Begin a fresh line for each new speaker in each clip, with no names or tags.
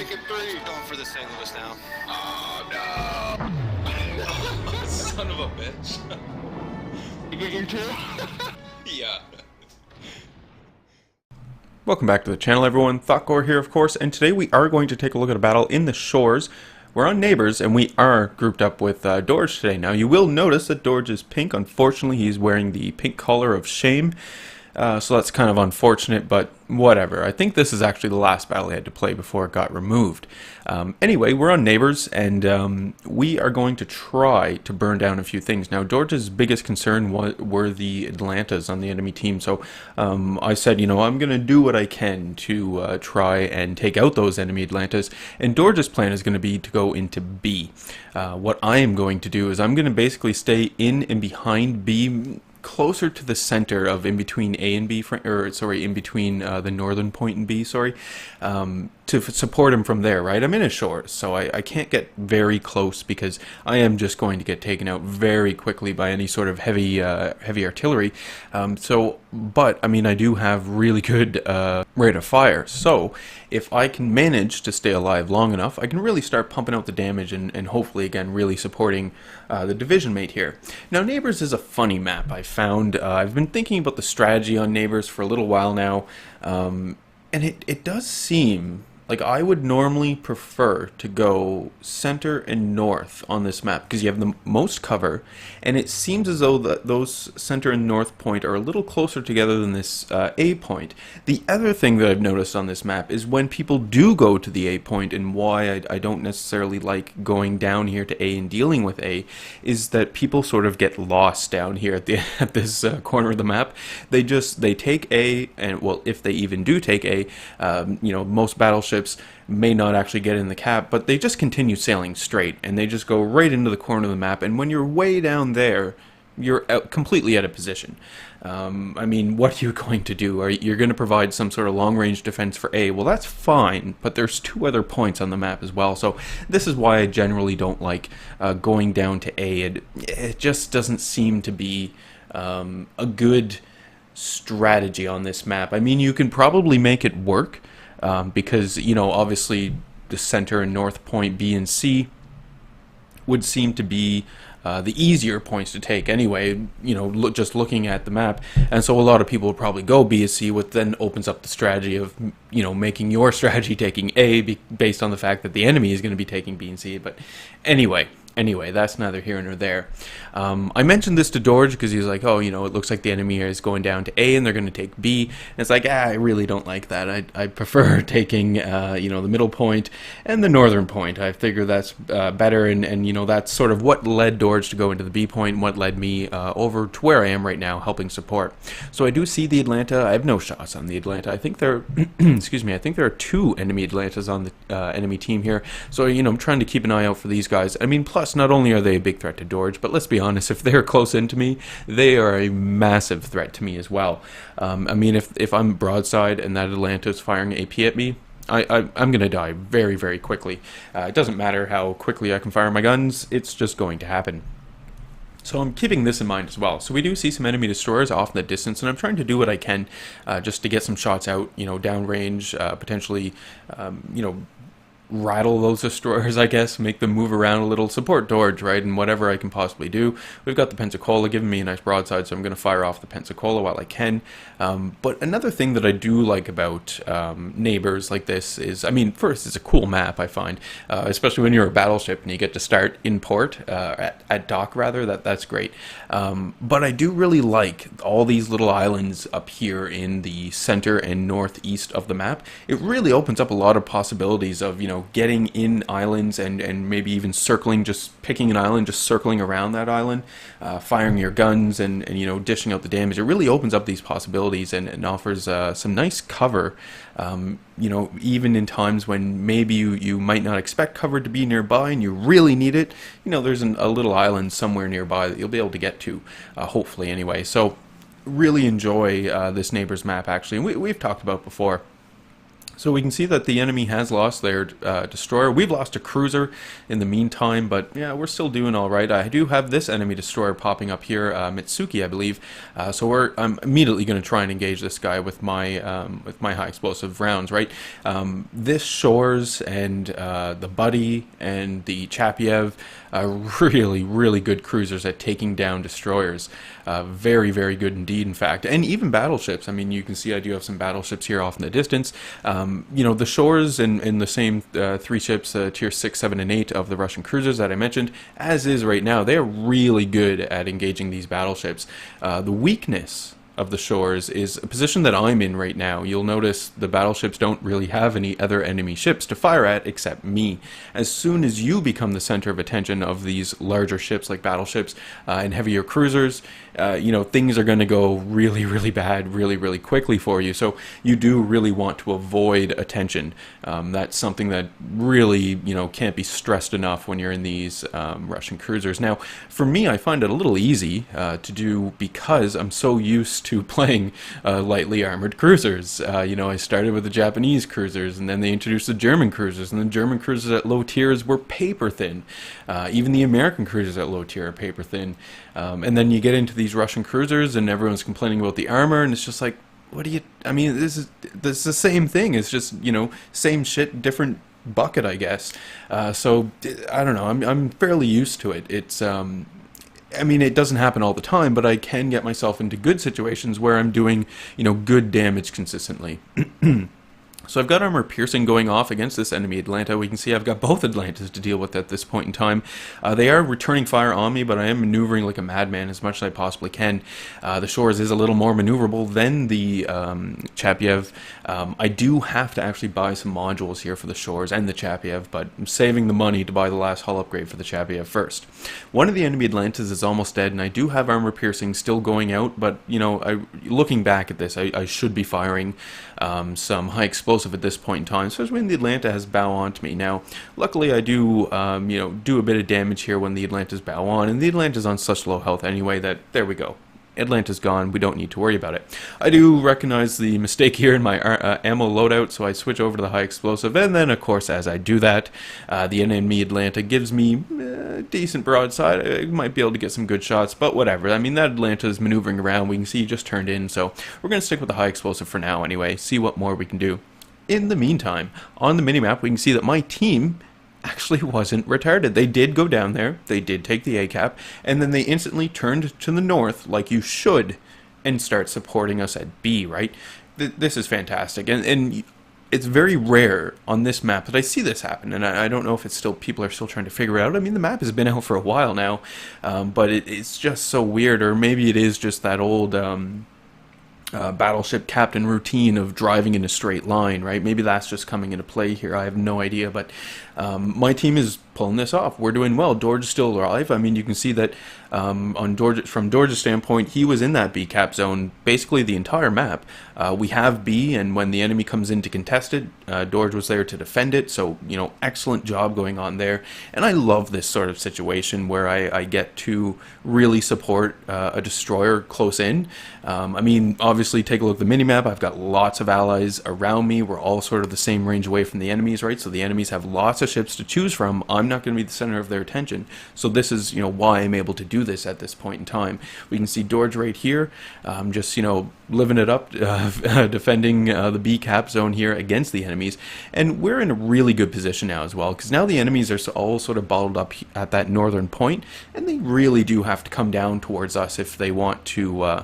making three.
Going for the St. Louis now.
Oh no!
Son of a bitch.
You getting two?
Yeah.
Welcome back to the channel, everyone. Thotgor here, of course, and today we are going to take a look at a battle in the shores. We're on neighbors, and we are grouped up with Dorrej today. Now, you will notice that Dorrej is pink. Unfortunately, he's wearing the pink collar of shame, so that's kind of unfortunate, but whatever. I think this is actually the last battle he had to play before it got removed. Anyway, we're on neighbors, and we are going to try to burn down a few things. Now, Dorj's biggest concern were the Atlantas on the enemy team, so I said, you know, I'm going to do what I can to try and take out those enemy Atlantas, and Dorj's plan is going to be to go into B. What I am going to do is I'm going to basically stay in and behind B, closer to the center of in between A and B, or sorry, in between the northern point and B, sorry, to support him from there, right? I'm in a shore, so I can't get very close because I am just going to get taken out very quickly by any sort of heavy artillery. But I mean, I do have really good rate of fire, so if I can manage to stay alive long enough, I can really start pumping out the damage and hopefully, again, really supporting the division mate here. Now, Neighbors is a funny map, I found. I've been thinking about the strategy on Neighbors for a little while now, and it does seem like I would normally prefer to go center and north on this map because you have the most cover, and it seems as though those center and north point are a little closer together than this A point. The other thing that I've noticed on this map is when people do go to the A point, and why I don't necessarily like going down here to A and dealing with A, is that people sort of get lost down here at this corner of the map. They take A, and well, if they even do take A, you know, most battleships may not actually get in the cap, but they just continue sailing straight, and they just go right into the corner of the map, and when you're way down there, you're completely out of position. I mean, what are you going to do? You're going to provide some sort of long-range defense for A? Well, that's fine, but there's two other points on the map as well, so this is why I generally don't like going down to A. It just doesn't seem to be a good strategy on this map. I mean, you can probably make it work, because, you know, obviously the center and north point B and C would seem to be the easier points to take anyway, you know, just looking at the map. And so a lot of people would probably go B and C, which then opens up the strategy of, you know, making your strategy taking A based on the fact that the enemy is going to be taking B and C. But anyway, that's neither here nor there. I mentioned this to Dorrej because he's like, oh, you know, it looks like the enemy is going down to A and they're going to take B. And it's like, I really don't like that. I prefer taking, you know, the middle point and the northern point. I figure that's better, and, you know, that's sort of what led Dorrej to go into the B point and what led me over to where I am right now, helping support. So I do see the Atlanta. I have no shots on the Atlanta. I think there, excuse me, I think there are two enemy Atlantas on the enemy team here. So, you know, I'm trying to keep an eye out for these guys. I mean, plus, not only are they a big threat to Dorrej, but let's be honest, if they're close into me, they are a massive threat to me as well. I mean, if I'm broadside and that Atlanta is firing AP at me, I'm going to die very, very quickly. It doesn't matter how quickly I can fire my guns, it's just going to happen. So I'm keeping this in mind as well. So we do see some enemy destroyers off in the distance, and I'm trying to do what I can just to get some shots out, you know, downrange, potentially, you know, rattle those destroyers, I guess, make them move around a little, support Dorrej, right, and whatever I can possibly do. We've got the Pensacola giving me a nice broadside, so I'm going to fire off the Pensacola while I can. But another thing that I do like about Neighbors like this is, I mean, first, it's a cool map, I find, especially when you're a battleship and you get to start in port, at dock, rather, that's great. But I do really like all these little islands up here in the center and northeast of the map. It really opens up a lot of possibilities of, you know, getting in islands and maybe even circling, just picking an island, just circling around that island, firing your guns and, you know, dishing out the damage. It really opens up these possibilities and offers some nice cover, you know, even in times when maybe you might not expect cover to be nearby and you really need it. You know, there's a little island somewhere nearby that you'll be able to get to, hopefully anyway. So really enjoy this Neighbors map, actually. And we've talked about before. So we can see that the enemy has lost their destroyer. We've lost a cruiser in the meantime, but yeah, we're still doing all right. I do have this enemy destroyer popping up here, Mitsuki, I believe. So I'm immediately going to try and engage this guy with my high explosive rounds. Right, this Shores and the Buddy and the Chapiev, really good cruisers at taking down destroyers. Very, very good indeed, in fact. And even battleships. I mean, you can see I do have some battleships here off in the distance. The Shores and the same three ships, tier 6, 7, and 8 of the Russian cruisers that I mentioned, as is right now, they are really good at engaging these battleships. The weakness of the Shores is a position that I'm in right now. You'll notice the battleships don't really have any other enemy ships to fire at except me. As soon as you become the center of attention of these larger ships like battleships and heavier cruisers, things are going to go really bad really quickly for you. So you do really want to avoid attention. That's something that really can't be stressed enough when you're in these Russian cruisers. Now for me, I find it a little easy to do because I'm so used to playing lightly armored cruisers. I started with the Japanese cruisers, and then they introduced the German cruisers, and the German cruisers at low tiers were paper thin. Even the American cruisers at low tier are paper thin. And then you get into these Russian cruisers, and everyone's complaining about the armor, and it's just like, this is the same thing. It's just, same shit, different bucket, I guess. So I don't know. I'm fairly used to it. It's it doesn't happen all the time, but I can get myself into good situations where I'm doing, good damage consistently. So I've got armor piercing going off against this enemy Atlanta. We can see I've got both Atlantas to deal with at this point in time. They are returning fire on me, but I am maneuvering like a madman as much as I possibly can. The Shores is a little more maneuverable than the Chapiev. I do have to actually buy some modules here for the Shores and the Chapiev, but I'm saving the money to buy the last hull upgrade for the Chapiev first. One of the enemy Atlantas is almost dead, and I do have armor piercing still going out, but looking back at this, I should be firing some high explosive at this point in time, especially when the Atlanta has bow on to me. Now, luckily I do, do a bit of damage here when the Atlanta's bow on, and the Atlanta's on such low health anyway that, there we go. Atlanta's gone, we don't need to worry about it. I do recognize the mistake here in my ammo loadout, so I switch over to the high explosive, and then of course as I do that, the enemy Atlanta gives me a decent broadside. I might be able to get some good shots, but whatever. I mean, that Atlanta is maneuvering around, we can see he just turned in, so we're going to stick with the high explosive for now anyway, see what more we can do. In the meantime, on the minimap, we can see that my team actually wasn't retarded. They did go down there, they did take the ACAP, and then they instantly turned to the north, like you should, and start supporting us at B, right? This is fantastic, and it's very rare on this map that I see this happen, and I don't know if it's still, people are still trying to figure it out. I mean, the map has been out for a while now, but it's just so weird, or maybe it is just that old battleship captain routine of driving in a straight line, right? Maybe that's just coming into play here. I have no idea, but my team is pulling this off. We're doing well. Dorrej is still alive. I mean, you can see that from Dorj's standpoint, he was in that B cap zone basically the entire map. We have B, and when the enemy comes in to contest it, Dorrej was there to defend it. So, excellent job going on there. And I love this sort of situation where I get to really support a destroyer close in. I mean, obviously, take a look at the minimap. I've got lots of allies around me. We're all sort of the same range away from the enemies, right? So the enemies have lots of ships to choose from. I'm not going to be the center of their attention. So this is, why I'm able to do this at this point in time. We can see Dorrej right here, just, living it up, defending the B cap zone here against the enemies. And we're in a really good position now as well, because now the enemies are all sort of bottled up at that northern point, and they really do have to come down towards us if they want to,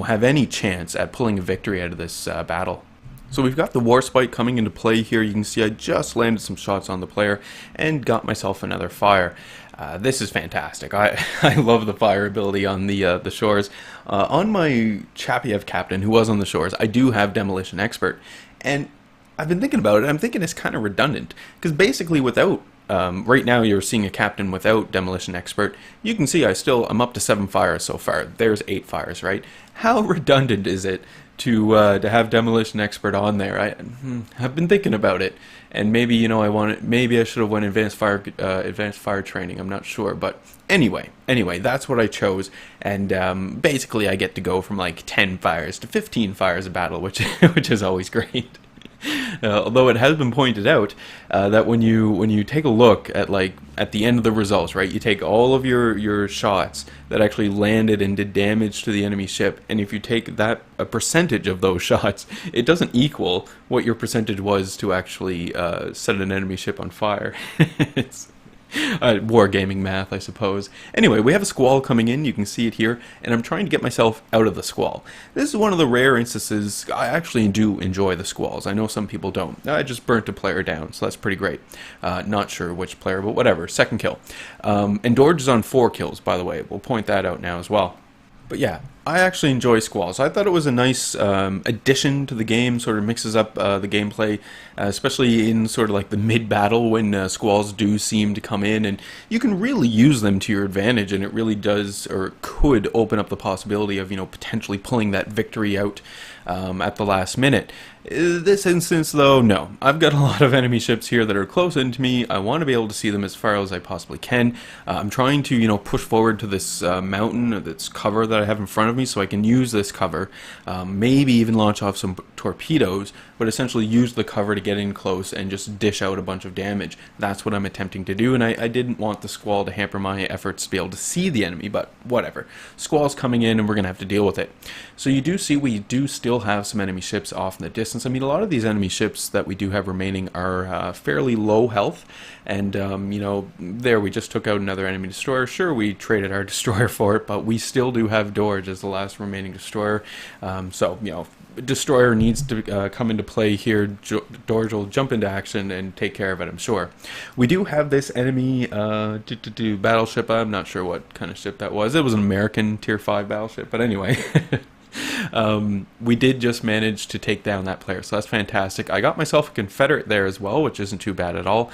have any chance at pulling a victory out of this battle. So we've got the Warspite coming into play here. You can see I just landed some shots on the player and got myself another fire. This is fantastic. I love the fire ability on the Shores. On my Chapiev captain, who was on the Shores, I do have Demolition Expert. And I've been thinking about it. I'm thinking it's kind of redundant. Because basically without, right now you're seeing a captain without Demolition Expert. You can see I'm up to 7 fires so far. There's 8 fires, right? How redundant is it to have Demolition Expert on there? I've been thinking about it, and maybe maybe I should have went advanced fire training. I'm not sure, but anyway, that's what I chose, and basically I get to go from like 10 fires to 15 fires a battle, which is always great. Although it has been pointed out that when you take a look at at the end of the results, right, you take all of your shots that actually landed and did damage to the enemy ship, and if you take that a percentage of those shots, it doesn't equal what your percentage was to actually set an enemy ship on fire. It's wargaming math, I suppose. Anyway, we have a squall coming in. You can see it here, and I'm trying to get myself out of the squall. This is one of the rare instances. I actually do enjoy the squalls. I know some people don't. I just burnt a player down, so that's pretty great. Not sure which player, but whatever. Second kill. And Dorrej is on 4 kills, by the way. We'll point that out now as well. But yeah, I actually enjoy squalls. I thought it was a nice addition to the game, sort of mixes up the gameplay, especially in sort of like the mid-battle when squalls do seem to come in, and you can really use them to your advantage, and it really does, or could open up the possibility of, potentially pulling that victory out at the last minute. This instance, though, no. I've got a lot of enemy ships here that are close into me. I want to be able to see them as far as I possibly can. I'm trying to, push forward to this mountain, or this cover that I have in front of me, so I can use this cover. Maybe even launch off some torpedoes, but essentially use the cover to get in close and just dish out a bunch of damage. That's what I'm attempting to do, and I didn't want the squall to hamper my efforts to be able to see the enemy, but whatever. Squall's coming in, and we're going to have to deal with it. So you do see we do still have some enemy ships off in the distance. I mean, a lot of these enemy ships that we do have remaining are fairly low health, and there we just took out another enemy destroyer. Sure, we traded our destroyer for it, but we still do have Dorrej as the last remaining destroyer. Destroyer needs to come into play here. Dorrej will jump into action and take care of it, I'm sure. We do have this enemy battleship. I'm not sure what kind of ship that was. It was an American Tier 5 battleship, but anyway. We did just manage to take down that player, so that's fantastic. I got myself a Confederate there as well, which isn't too bad at all.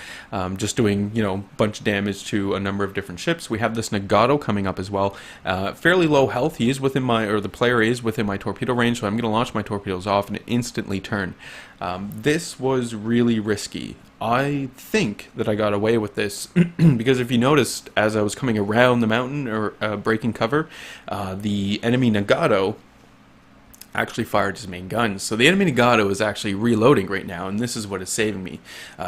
Just doing, a bunch of damage to a number of different ships. We have this Nagato coming up as well. Fairly low health. He is within the player is within my torpedo range, so I'm going to launch my torpedoes off and instantly turn. This was really risky. I think that I got away with this because if you noticed, as I was coming around the mountain or breaking cover, the enemy Nagato actually fired his main guns. So the enemy Nagato is actually reloading right now, and this is what is saving me.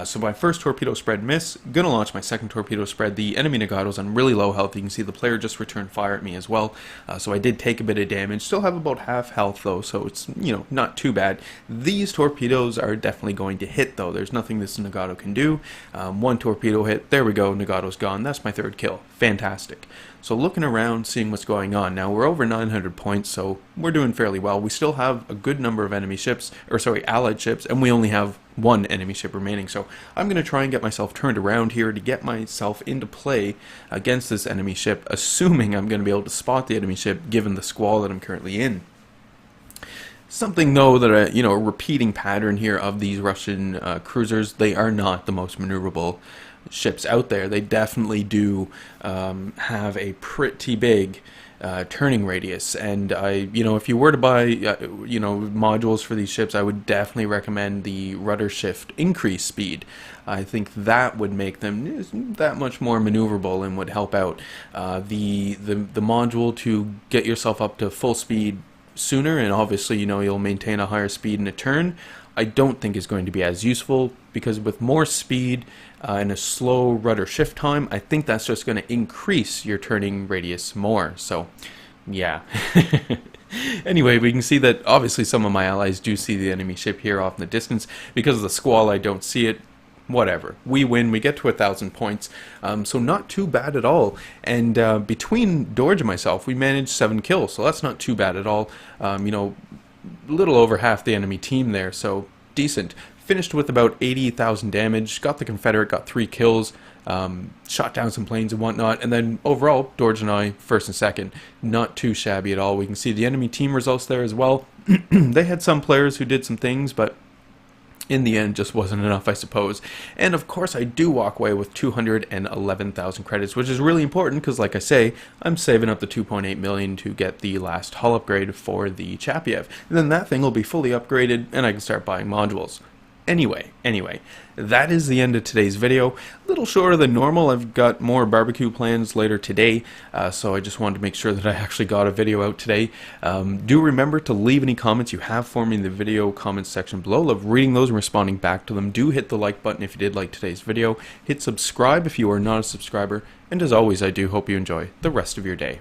So my first torpedo spread miss, gonna launch my second torpedo spread. The enemy Nagato's on really low health. You can see the player just returned fire at me as well. So I did take a bit of damage. Still have about half health though, so it's, not too bad. These torpedoes are definitely going to hit though. There's nothing this Nagato can do. One torpedo hit. There we go. Nagato's gone. That's my third kill. Fantastic. So looking around, seeing what's going on. Now we're over 900 points, so we're doing fairly well. We still have a good number of enemy ships, allied ships, and we only have one enemy ship remaining. So I'm going to try and get myself turned around here to get myself into play against this enemy ship, assuming I'm going to be able to spot the enemy ship given the squall that I'm currently in. Something though that a repeating pattern here of these Russian cruisers, they are not the most maneuverable ships out there. They definitely do have a pretty big turning radius, and if you were to buy modules for these ships, I would definitely recommend the rudder shift increase speed. I think that would make them that much more maneuverable and would help out. The module to get yourself up to full speed sooner, and obviously you'll maintain a higher speed in a turn, I don't think is going to be as useful, because with more speed and a slow rudder shift time, I think that's just going to increase your turning radius more. So yeah. Anyway, we can see that obviously some of my allies do see the enemy ship here off in the distance. Because of the squall, I don't see it. Whatever. We win. We get to 1,000 points. So not too bad at all. And between Dorrej and myself, we managed 7 kills. So that's not too bad at all. Little over half the enemy team there. So decent. Finished with about 80,000 damage. Got the Confederate. Got 3 kills. Shot down some planes and whatnot. And then overall, Dorrej and I, first and second. Not too shabby at all. We can see the enemy team results there as well. They had some players who did some things, but in the end, just wasn't enough, I suppose. And of course, I do walk away with 211,000 credits, which is really important because, like I say, I'm saving up the 2.8 million to get the last hull upgrade for the Chapiev. And then that thing will be fully upgraded, and I can start buying modules. Anyway, that is the end of today's video. A little shorter than normal. I've got more barbecue plans later today, so I just wanted to make sure that I actually got a video out today. Do remember to leave any comments you have for me in the video comments section below. Love reading those and responding back to them. Do hit the like button if you did like today's video. Hit subscribe if you are not a subscriber. And as always, I do hope you enjoy the rest of your day.